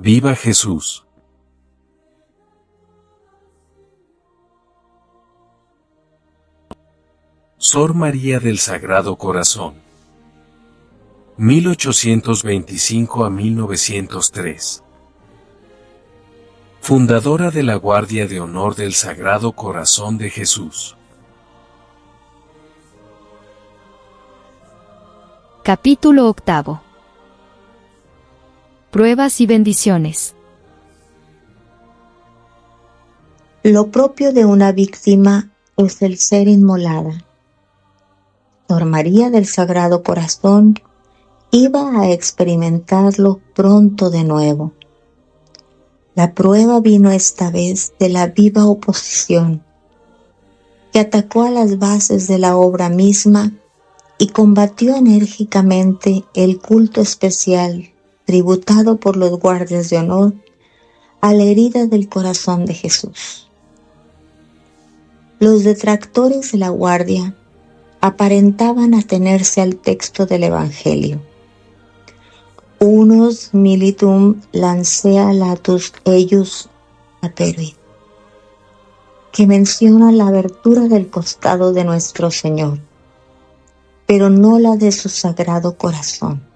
¡Viva Jesús! Sor María del Sagrado Corazón. 1825 a 1903. Fundadora de la Guardia de Honor del Sagrado Corazón de Jesús. Capítulo 8. Pruebas y bendiciones. Lo propio de una víctima es el ser inmolada. Sor María del Sagrado Corazón iba a experimentarlo pronto de nuevo. La prueba vino esta vez de la viva oposición, que atacó a las bases de la obra misma y combatió enérgicamente el culto especial tributado por los guardias de honor a la herida del corazón de Jesús. Los detractores de la guardia aparentaban atenerse al texto del Evangelio. Unos militum lancea latus eius aperuit, que menciona la abertura del costado de nuestro Señor, pero no la de su sagrado corazón.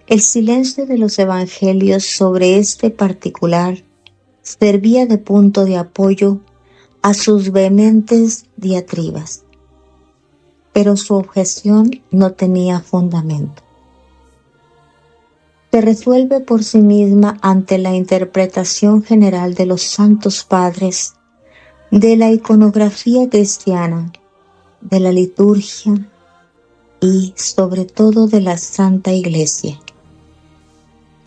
El silencio de los evangelios sobre este particular servía de punto de apoyo a sus vehementes diatribas, pero su objeción no tenía fundamento. Se resuelve por sí misma ante la interpretación general de los santos padres, de la iconografía cristiana, de la liturgia y, sobre todo, de la Santa Iglesia,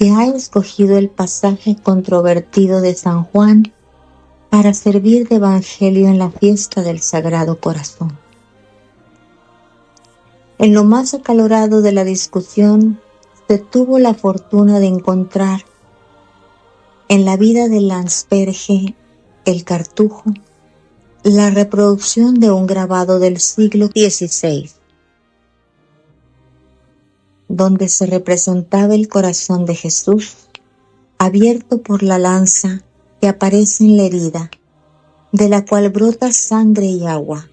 que ha escogido el pasaje controvertido de San Juan para servir de evangelio en la fiesta del Sagrado Corazón. En lo más acalorado de la discusión, se tuvo la fortuna de encontrar en la vida de Landsberge, el Cartujo, la reproducción de un grabado del siglo XVI, donde se representaba el corazón de Jesús abierto por la lanza que aparece en la herida, de la cual brota sangre y agua.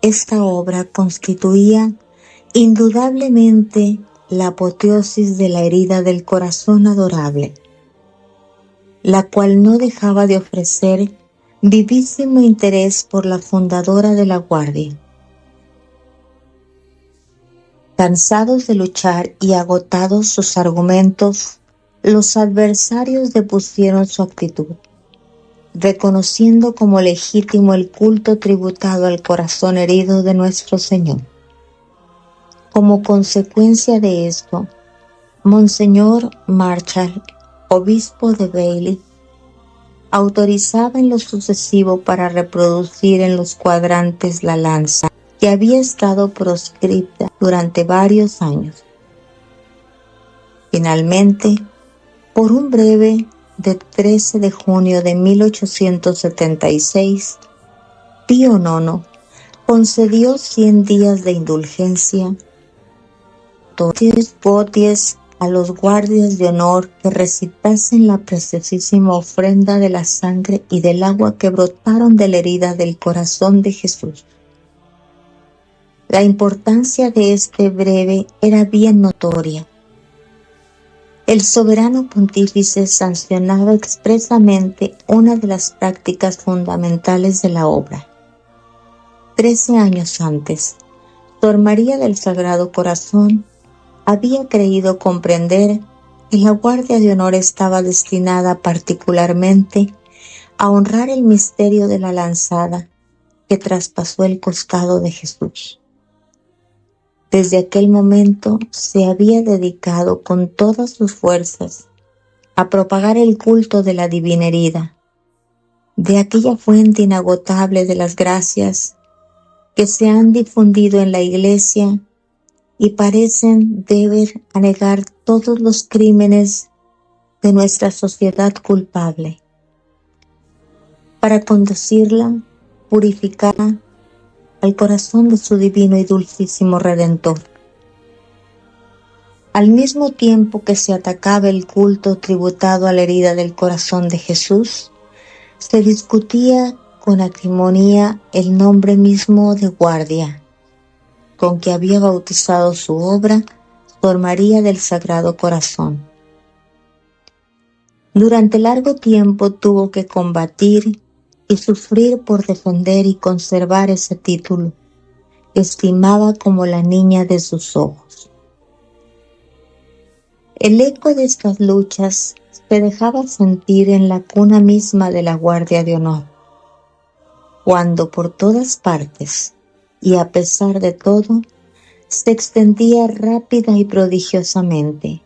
Esta obra constituía indudablemente la apoteosis de la herida del corazón adorable, la cual no dejaba de ofrecer vivísimo interés por la fundadora de la Guardia. Cansados de luchar y agotados sus argumentos, los adversarios depusieron su actitud, reconociendo como legítimo el culto tributado al corazón herido de nuestro Señor. Como consecuencia de esto, Monseñor Marshall, obispo de Bailey, autorizaba en lo sucesivo para reproducir en los cuadrantes la lanza que había estado proscripta durante varios años. Finalmente, por un breve de 13 de junio de 1876, Pío IX concedió 100 días de indulgencia, voties a los guardias de honor que recitasen la preciosísima ofrenda de la sangre y del agua que brotaron de la herida del corazón de Jesús. La importancia de este breve era bien notoria. El soberano pontífice sancionaba expresamente una de las prácticas fundamentales de la obra. 13 años antes, Sor María del Sagrado Corazón había creído comprender que la Guardia de Honor estaba destinada particularmente a honrar el misterio de la lanzada que traspasó el costado de Jesús. Desde aquel momento se había dedicado con todas sus fuerzas a propagar el culto de la divina herida, de aquella fuente inagotable de las gracias que se han difundido en la Iglesia y parecen deber anegar todos los crímenes de nuestra sociedad culpable, para conducirla, purificarla al corazón de su divino y dulcísimo Redentor. Al mismo tiempo que se atacaba el culto tributado a la herida del corazón de Jesús, se discutía con acrimonía el nombre mismo de guardia, con que había bautizado su obra Sor María del Sagrado Corazón. Durante largo tiempo tuvo que combatir y sufrir por defender y conservar ese título, que estimaba como la niña de sus ojos. El eco de estas luchas se dejaba sentir en la cuna misma de la Guardia de Honor, cuando por todas partes, y a pesar de todo, se extendía rápida y prodigiosamente.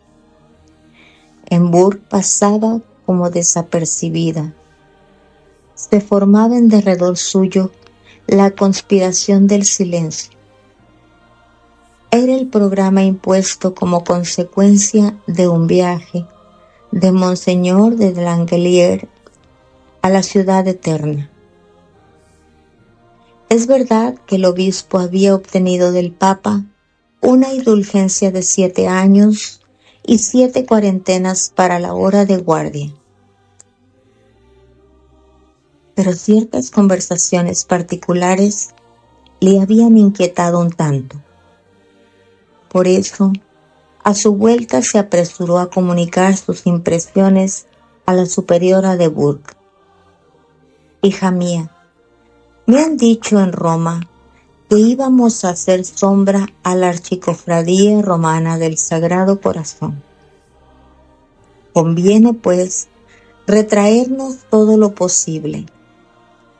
En Burg pasaba como desapercibida. Se formaba en derredor suyo la conspiración del silencio. Era el programa impuesto como consecuencia de un viaje de Monseñor de Langelier a la ciudad eterna. Es verdad que el obispo había obtenido del Papa una indulgencia de 7 años y 7 cuarentenas para la hora de guardia. Pero ciertas conversaciones particulares le habían inquietado un tanto. Por eso, a su vuelta se apresuró a comunicar sus impresiones a la superiora de Burg. Hija mía, me han dicho en Roma que íbamos a hacer sombra a la Archicofradía Romana del Sagrado Corazón. Conviene, pues, retraernos todo lo posible,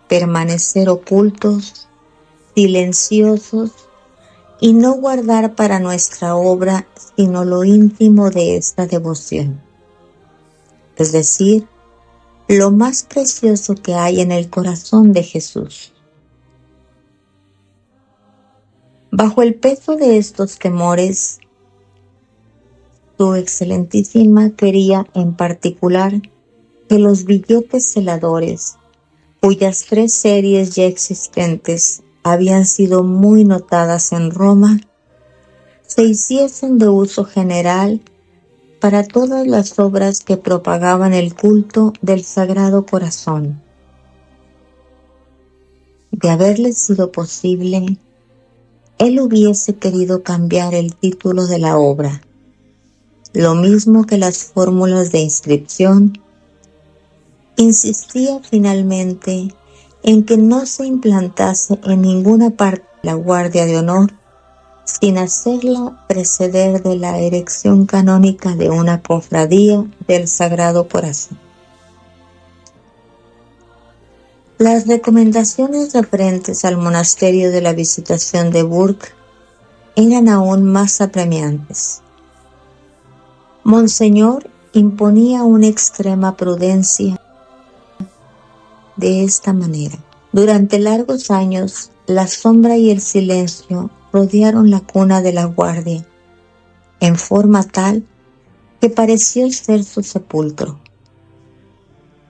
permanecer ocultos, silenciosos, y no guardar para nuestra obra sino lo íntimo de esta devoción, es decir, lo más precioso que hay en el corazón de Jesús. Bajo el peso de estos temores, su Excelentísima quería en particular que los billetes celadores, cuyas 3 series ya existentes habían sido muy notadas en Roma, se hiciesen de uso general para todas las obras que propagaban el culto del Sagrado Corazón. De haberle sido posible, él hubiese querido cambiar el título de la obra, lo mismo que las fórmulas de inscripción. Insistía finalmente en que no se implantase en ninguna parte la Guardia de Honor sin hacerla preceder de la erección canónica de una cofradía del Sagrado Corazón. Las recomendaciones referentes al monasterio de la Visitación de Burg eran aún más apremiantes. Monseñor imponía una extrema prudencia de esta manera. Durante largos años, la sombra y el silencio rodearon la cuna de la guardia, en forma tal que pareció ser su sepulcro.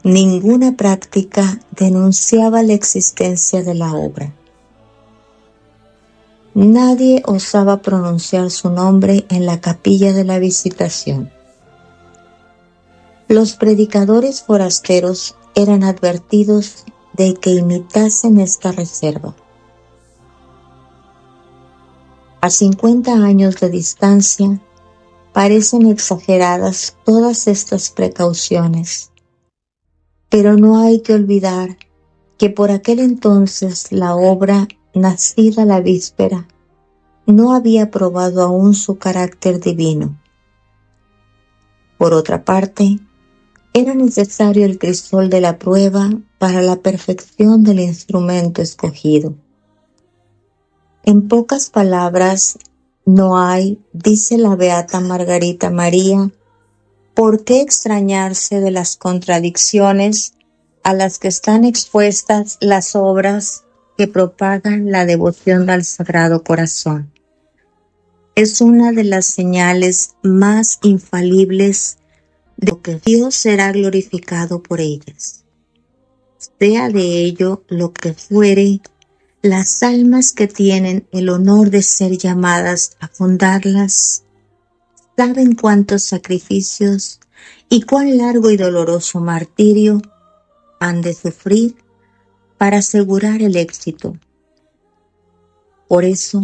Ninguna práctica denunciaba la existencia de la obra. Nadie osaba pronunciar su nombre en la capilla de la Visitación. Los predicadores forasteros eran advertidos de que imitasen esta reserva. A 50 años de distancia, parecen exageradas todas estas precauciones, pero no hay que olvidar que por aquel entonces la obra, nacida la víspera, no había probado aún su carácter divino. Por otra parte, era necesario el crisol de la prueba para la perfección del instrumento escogido. En pocas palabras, no hay, dice la beata Margarita María, por qué extrañarse de las contradicciones a las que están expuestas las obras que propagan la devoción al Sagrado Corazón. Es una de las señales más infalibles de que Dios será glorificado por ellas. Sea de ello lo que fuere, las almas que tienen el honor de ser llamadas a fundarlas saben cuántos sacrificios y cuán largo y doloroso martirio han de sufrir para asegurar el éxito. Por eso,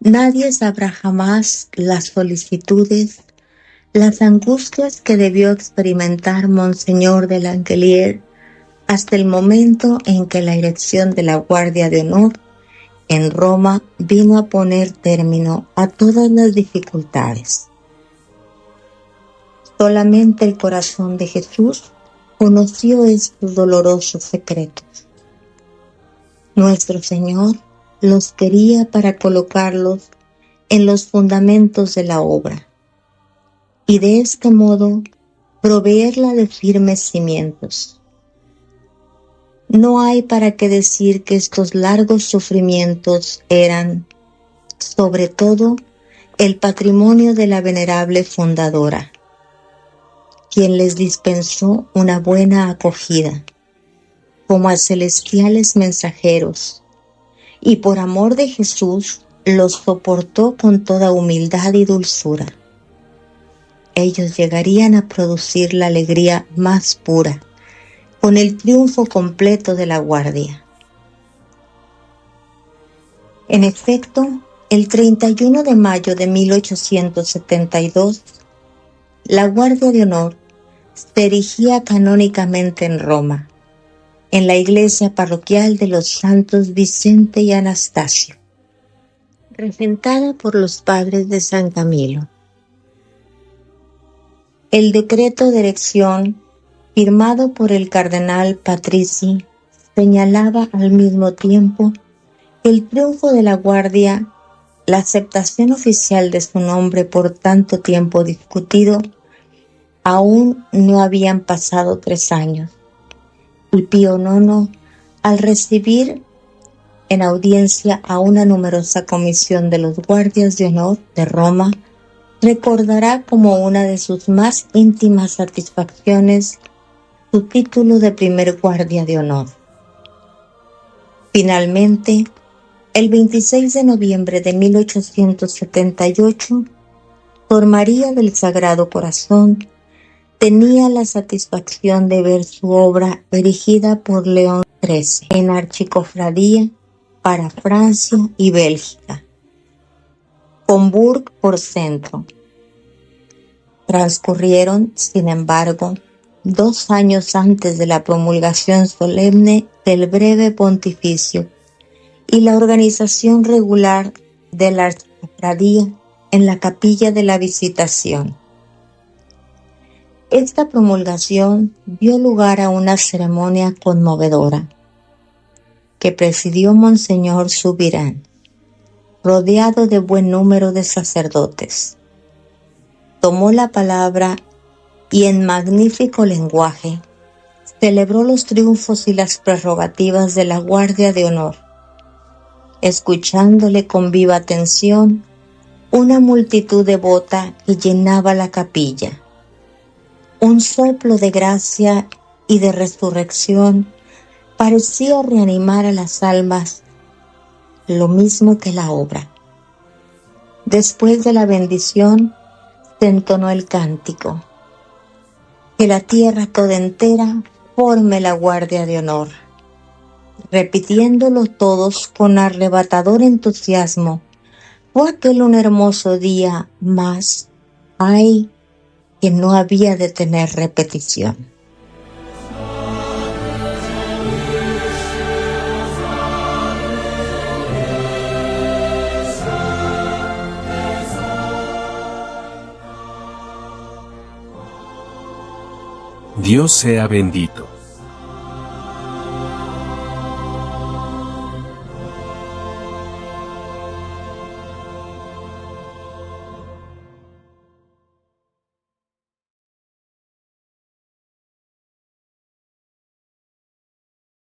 nadie sabrá jamás las solicitudes, las angustias que debió experimentar Monseñor de Langelier hasta el momento en que la erección de la Guardia de Honor en Roma vino a poner término a todas las dificultades. Solamente el corazón de Jesús conoció estos dolorosos secretos. Nuestro Señor los quería para colocarlos en los fundamentos de la obra y de este modo proveerla de firmes cimientos. No hay para qué decir que estos largos sufrimientos eran, sobre todo, el patrimonio de la venerable fundadora, quien les dispensó una buena acogida, como a celestiales mensajeros, y por amor de Jesús los soportó con toda humildad y dulzura. Ellos llegarían a producir la alegría más pura, con el triunfo completo de la Guardia. En efecto, el 31 de mayo de 1872, la Guardia de Honor se erigía canónicamente en Roma, en la iglesia parroquial de los santos Vicente y Anastasio, regentada por los padres de San Camilo. El decreto de erección, firmado por el cardenal Patrizi, señalaba al mismo tiempo que el triunfo de la Guardia, la aceptación oficial de su nombre por tanto tiempo discutido, aún no habían pasado 3 años, y Pío IX, al recibir en audiencia a una numerosa comisión de los guardias de honor de Roma, recordará como una de sus más íntimas satisfacciones su título de primer guardia de honor. Finalmente, el 26 de noviembre de 1878, Sor María del Sagrado Corazón tenía la satisfacción de ver su obra erigida por León XIII en archicofradía para Francia y Bélgica, con Bourg por centro. Transcurrieron, sin embargo, 2 años antes de la promulgación solemne del breve pontificio y la organización regular de la archicofradía en la capilla de la Visitación. Esta promulgación dio lugar a una ceremonia conmovedora que presidió Monseñor Subirán, rodeado de buen número de sacerdotes. Tomó la palabra y en magnífico lenguaje celebró los triunfos y las prerrogativas de la Guardia de Honor, escuchándole con viva atención una multitud devota que llenaba la capilla. Un soplo de gracia y de resurrección parecía reanimar a las almas, lo mismo que la obra. Después de la bendición, se entonó el cántico: que la tierra toda entera forme la Guardia de Honor. Repitiéndolo todos con arrebatador entusiasmo, fue aquel un hermoso día más, ay, que no había de tener repetición. Dios sea bendito.